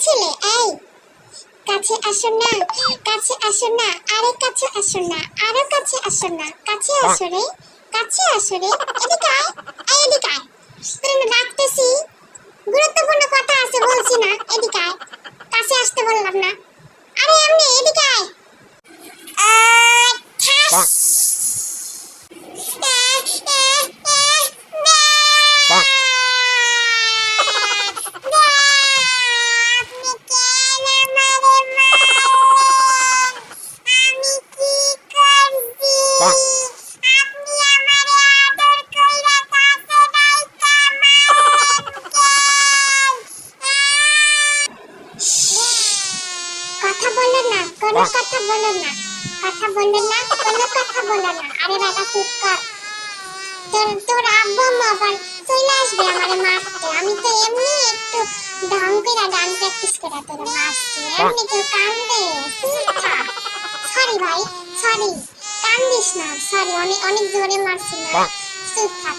ছেলে, এই কাছে আসো না, কাছে আসো না, আরে কাছে আসো না, আরো কাছে আসো না, কাছে আসো রে, কাছে আসো রে, এদিকে আয়, এই এদিকে আয়, তোর না ডাকতেছি, গুরুত্বপূর্ণ কথা আছে বলছি না, এদিকে আয়, কাছে আসতে বললাম না, আরে এমনি এদিকে আয়, ঠাস। কথা বলো না, কোনো কথা বলো না, কথা বলো না, কোনো কথা বলো না, আরে বাবা চুপ কর, তোর আব্বু আম্মু আবার চলে আসবে আমারে মারতে, আমি তো এমনি একটু ঢং করে গান প্র্যাকটিস করে তোর মারছি, এমনি কেউ কান্দে, চুপ থাক, সরি ভাই, সরি, কান্দিস না, সরি, অনেক অনেক জোরে মারছি না, চুপ থাক।